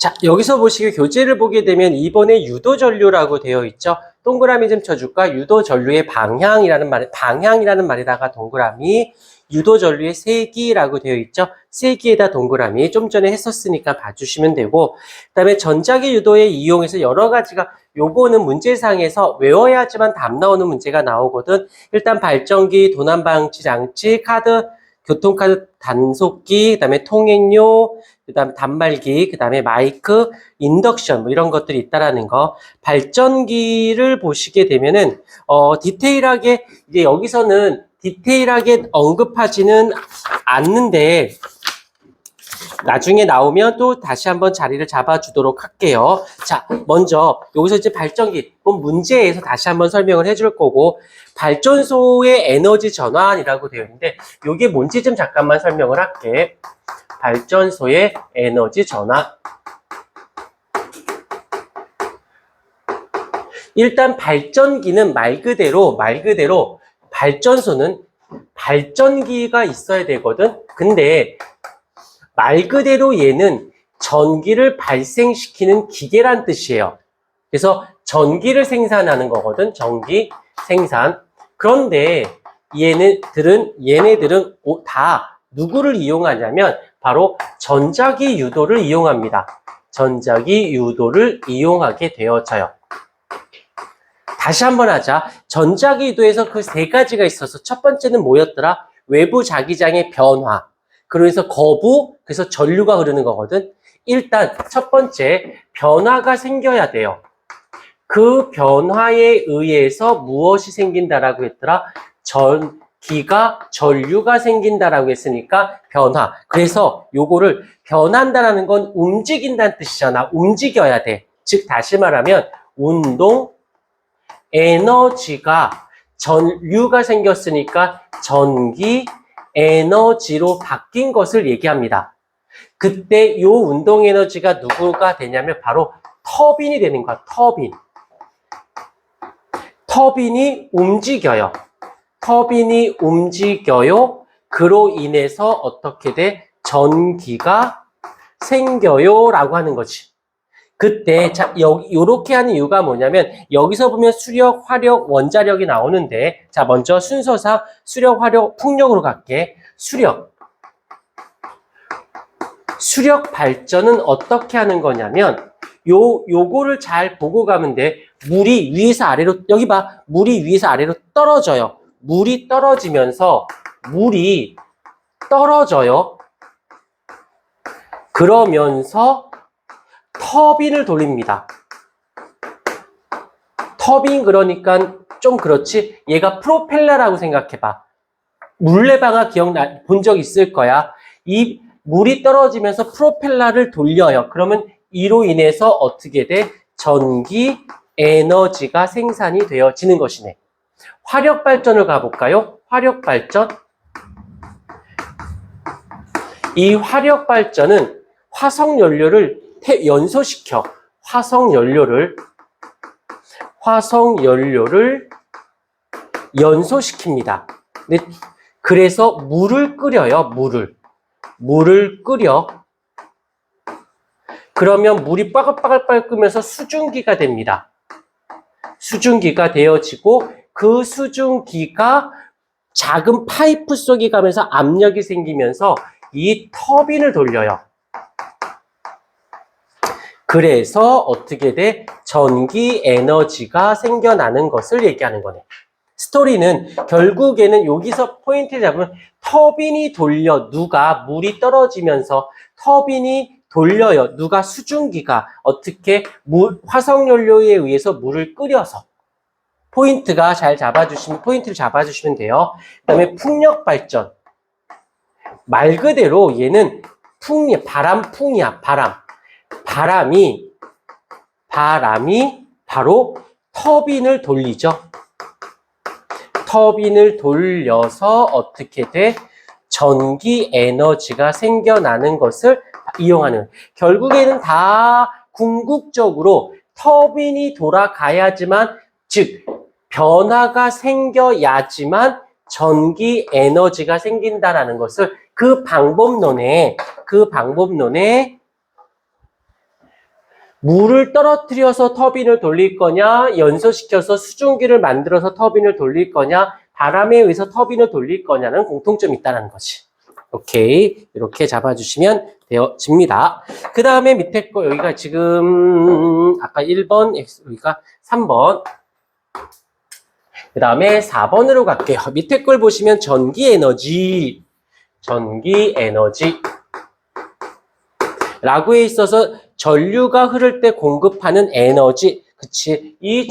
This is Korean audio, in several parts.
자, 여기서 보시게 교재를 보게 되면 2번에 유도전류라고 되어 있죠. 동그라미 좀 쳐줄까? 유도전류의 방향이라는 말에다가 동그라미, 유도전류의 세기라고 되어 있죠. 세기에다 동그라미, 좀 전에 했었으니까 봐주시면 되고, 그 다음에 전자기 유도에 이용해서 여러 가지가, 요거는 문제상에서 외워야지만 답 나오는 문제가 나오거든. 일단 발전기, 도난방지 장치, 카드, 교통카드 단속기, 그 다음에 통행료, 그 다음에 단말기, 그 다음에 마이크, 인덕션, 뭐 이런 것들이 있다라는 거. 발전기를 보시게 되면은, 디테일하게, 이제 여기서는 디테일하게 언급하지는 않는데, 나중에 나오면 또 다시 한번 자리를 잡아주도록 할게요. 자, 먼저 여기서 이제 발전기, 문제에서 다시 한번 설명을 해줄 거고, 발전소의 에너지 전환이라고 되어 있는데, 이게 뭔지 좀 잠깐만 설명을 할게. 발전소의 에너지 전환. 일단 발전기는 말 그대로 발전소는 발전기가 있어야 되거든. 근데 말 그대로 얘는 전기를 발생시키는 기계란 뜻이에요. 그래서 전기를 생산하는 거거든. 전기 생산. 그런데 얘네들은 다 누구를 이용하냐면 바로 전자기 유도를 이용합니다. 전자기 유도를 이용하게 되어져요. 다시 한번 하자. 전자기 유도에서 그 세 가지가 있어서 첫 번째는 뭐였더라? 외부 자기장의 변화. 그래서 그래서 전류가 흐르는 거거든. 일단 첫 번째, 변화가 생겨야 돼요. 그 변화에 의해서 무엇이 생긴다라고 했더라? 전류가 생긴다라고 했으니까 변화. 그래서 요거를 변한다라는 건 움직인다는 뜻이잖아. 움직여야 돼. 즉 다시 말하면 운동 에너지가 전류가 생겼으니까 전기 에너지로 바뀐 것을 얘기합니다. 그때 요 운동 에너지가 누구가 되냐면 바로 터빈이 되는 거야. 터빈이 움직여요. 터빈이 움직여요. 그로 인해서 어떻게 돼? 전기가 생겨요 라고 하는 거지. 그때 자 요렇게 하는 이유가 뭐냐면 여기서 보면 수력, 화력, 원자력이 나오는데 자 먼저 순서상 수력, 화력, 풍력으로 갈게. 수력 발전은 어떻게 하는 거냐면 요거를 잘 보고 가면 돼. 물이 위에서 아래로 여기 봐. 물이 위에서 아래로 떨어져요. 물이 떨어져요. 그러면서 터빈을 돌립니다. 터빈 그러니까 좀 그렇지. 얘가 프로펠러라고 생각해봐. 물레방아 본 적 있을 거야. 이 물이 떨어지면서 프로펠러를 돌려요. 그러면 이로 인해서 어떻게 돼? 전기 에너지가 생산이 되어지는 것이네. 화력 발전을 가볼까요? 화력 발전. 이 화력 발전은 화석 연료를 연소시켜. 화석 연료를 연소시킵니다. 그래서 물을 끓여요. 물을 끓여. 그러면 물이 빠글빠글 끓면서 수증기가 됩니다. 수증기가 되어지고 그 수증기가 작은 파이프 속에 가면서 압력이 생기면서 이 터빈을 돌려요. 그래서 어떻게 돼? 전기 에너지가 생겨나는 것을 얘기하는 거네. 스토리는 결국에는 여기서 포인트 잡으면 터빈이 돌려. 물이 떨어지면서 터빈이 돌려요. 수증기가 어떻게 화석연료에 의해서 물을 끓여서. 포인트를 잡아주시면 돼요. 그 다음에 풍력 발전. 말 그대로 얘는 바람풍이야. 바람이 바로 터빈을 돌리죠. 터빈을 돌려서 어떻게 돼? 전기 에너지가 생겨나는 것을 이용하는. 결국에는 다 궁극적으로 터빈이 돌아가야지만, 즉 변화가 생겨야지만 전기 에너지가 생긴다라는 것을 그 방법론에 물을 떨어뜨려서 터빈을 돌릴 거냐, 연소시켜서 수증기를 만들어서 터빈을 돌릴 거냐, 바람에 의해서 터빈을 돌릴 거냐는 공통점이 있다는 거지. 오케이. 이렇게 잡아주시면 되어집니다. 그 다음에 밑에 거, 여기가 지금, 아까 1번, 여기가 3번. 그 다음에 4번으로 갈게요. 밑에 걸 보시면 전기 에너지 라고 해 있어서 전류가 흐를 때 공급하는 에너지, 그치? 이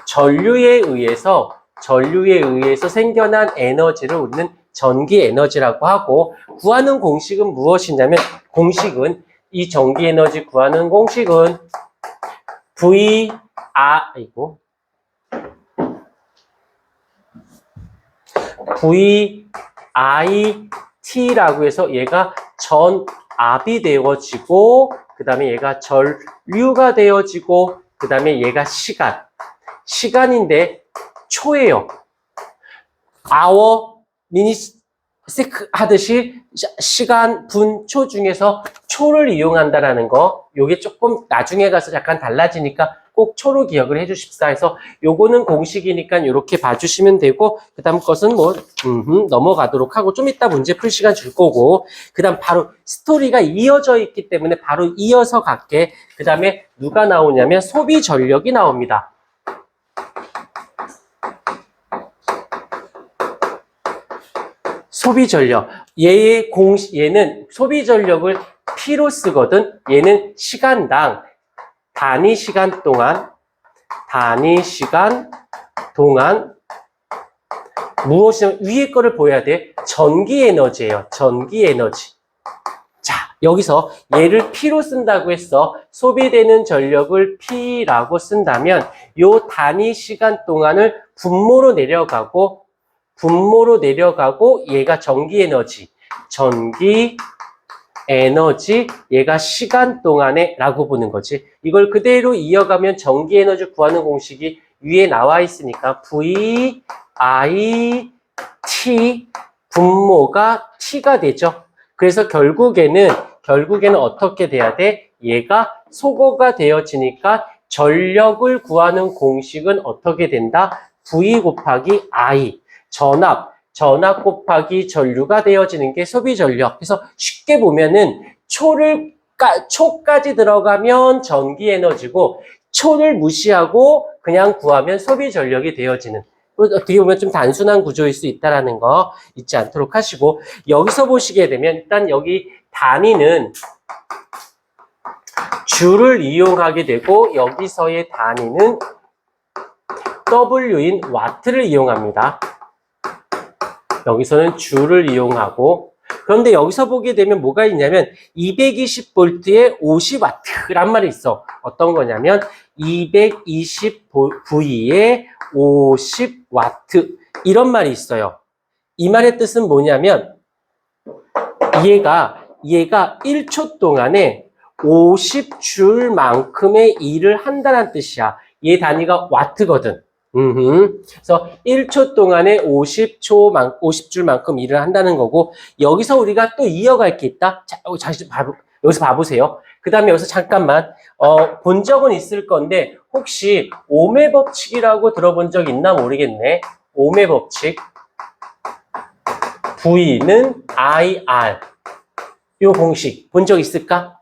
전류에 의해서 생겨난 에너지를 우리는 전기 에너지라고 하고, 구하는 공식은 무엇이냐면, 이 전기 에너지 구하는 공식은 VIT라고 해서 얘가 전압이 되어지고, 그 다음에 얘가 전류가 되어지고, 그 다음에 얘가 시간인데 초예요. hour, minute, sec 하듯이 시간, 분, 초 중에서 초를 이용한다라는 거, 요게 조금 나중에 가서 약간 달라지니까 꼭 초로 기억을 해주십사 해서 요거는 공식이니까 이렇게 봐주시면 되고, 그 다음 것은 뭐 넘어가도록 하고 좀 이따 문제 풀 시간 줄 거고, 그 다음 바로 스토리가 이어져 있기 때문에 바로 이어서 갈게. 그 다음에 누가 나오냐면 소비 전력이 나옵니다. 소비 전력. 얘는 소비 전력을 P로 쓰거든. 얘는 시간당 단위 시간 동안 무엇이냐면 위에 거를 보여야 돼. 전기 에너지예요. 전기 에너지. 자, 여기서 얘를 P로 쓴다고 했어. 소비되는 전력을 P라고 쓴다면 요 단위 시간 동안을 분모로 내려가고 얘가 전기 에너지, 얘가 시간 동안에 라고 보는 거지. 이걸 그대로 이어가면 전기 에너지 구하는 공식이 위에 나와 있으니까 VIT 분모가 T가 되죠. 그래서 결국에는 어떻게 돼야 돼? 얘가 소거가 되어지니까 전력을 구하는 공식은 어떻게 된다? V 곱하기 I. 전압 곱하기 전류가 되어지는 게 소비 전력. 그래서 쉽게 보면은 초까지 들어가면 전기 에너지고, 초를 무시하고 그냥 구하면 소비 전력이 되어지는, 어떻게 보면 좀 단순한 구조일 수 있다는 거 잊지 않도록 하시고, 여기서 보시게 되면 일단 여기 단위는 줄을 이용하게 되고, 여기서의 단위는 W인 와트를 이용합니다. 여기서는 줄을 이용하고, 그런데 여기서 보게 되면 뭐가 있냐면 220V에 50W란 말이 있어. 어떤 거냐면 220V에 50W 이런 말이 있어요. 이 말의 뜻은 뭐냐면 얘가 1초 동안에 50줄만큼의 일을 한다는 뜻이야. 얘 단위가 와트거든. 그래서 1초 동안에 50줄만큼 일을 한다는 거고, 여기서 우리가 또 이어갈 게 있다. 자, 여기서 봐보세요. 그 다음에 여기서 잠깐만, 본 적은 있을 건데, 혹시 오메 법칙이라고 들어본 적 있나 모르겠네. 오메 법칙. V는 IR. 요 공식 본 적 있을까?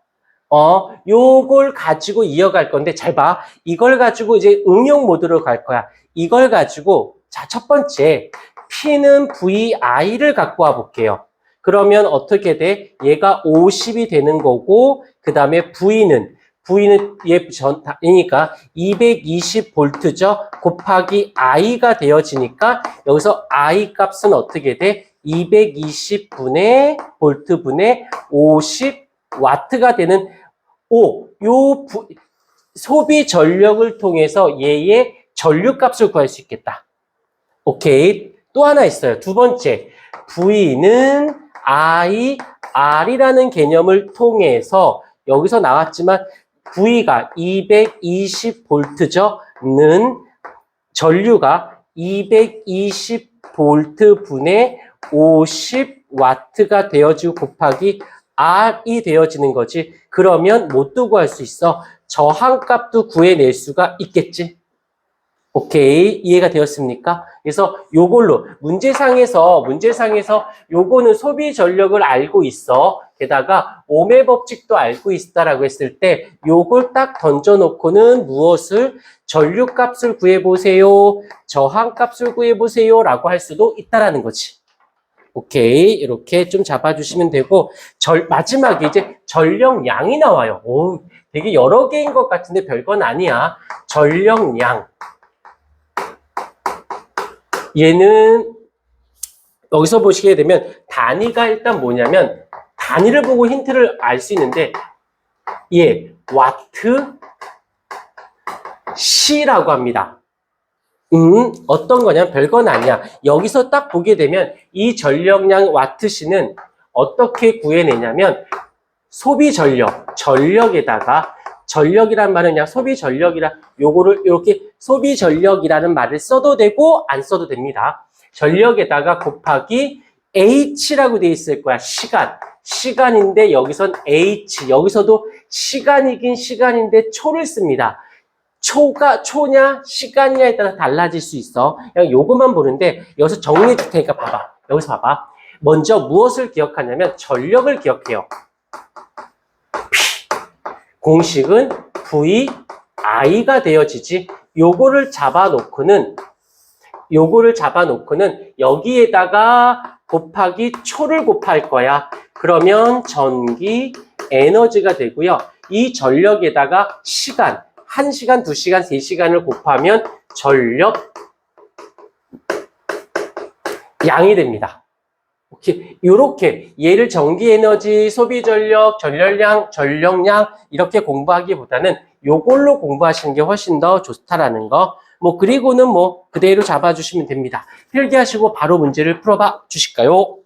요걸 가지고 이어갈 건데, 잘 봐. 이걸 가지고 이제 응용 모드로 갈 거야. 이걸 가지고, 자, 첫 번째, P는 VI를 갖고 와 볼게요. 그러면 어떻게 돼? 얘가 50이 되는 거고, 그 다음에 V는 얘니까 220V죠? 곱하기 I가 되어지니까, 여기서 I 값은 어떻게 돼? 220분의 볼트분의 50W가 되는, 소비 전력을 통해서 얘의 전류값을 구할 수 있겠다. 오케이. 또 하나 있어요. 두 번째. V는 IR이라는 개념을 통해서 여기서 나왔지만 V가 220V죠. 는 전류가 220V 분의 50W가 되어지고 곱하기 R이 되어지는 거지. 그러면 못 두고 할 수 있어. 저항값도 구해낼 수가 있겠지. 오케이. 이해가 되었습니까? 그래서 요걸로 문제상에서 요거는 소비 전력을 알고 있어. 게다가 옴의 법칙도 알고 있다라고 했을 때 요걸 딱 던져놓고는 무엇을 전류값을 구해보세요. 저항값을 구해보세요. 라고 할 수도 있다라는 거지. 오케이. 이렇게 좀 잡아주시면 되고 마지막에 이제 전력량이 나와요. 오, 되게 여러 개인 것 같은데 별건 아니야. 전력량. 얘는 여기서 보시게 되면 단위가 일단 뭐냐면 단위를 보고 힌트를 알 수 있는데 와트 시라고 합니다. 어떤 거냐면 별건 아니야. 여기서 딱 보게 되면 이 전력량 와트시는 어떻게 구해내냐면 소비 전력에다가 전력이란 말은 그냥 소비 전력이라 요거를 이렇게 소비 전력이라는 말을 써도 되고 안 써도 됩니다. 전력에다가 곱하기 H라고 돼 있을 거야. 시간인데 여기선 H. 여기서도 시간이긴 시간인데 초를 씁니다. 초냐 시간이냐에 따라 달라질 수 있어. 그냥 요것만 보는데 여기서 정리해 줄 테니까 봐봐. 여기서 봐봐. 먼저 무엇을 기억하냐면 전력을 기억해요. 공식은 VI가 되어지지. 요거를 잡아놓고는 여기에다가 곱하기 초를 곱할 거야. 그러면 전기 에너지가 되고요. 이 전력에다가 시간, 1시간, 2시간, 3시간을 곱하면 전력 양이 됩니다. 오케이. 요렇게 얘를 전기 에너지, 소비 전력, 전력량, 전력량 이렇게 공부하기보다는 요걸로 공부하시는 게 훨씬 더 좋다라는 거. 그리고는 그대로 잡아주시면 됩니다. 필기하시고 바로 문제를 풀어봐 주실까요?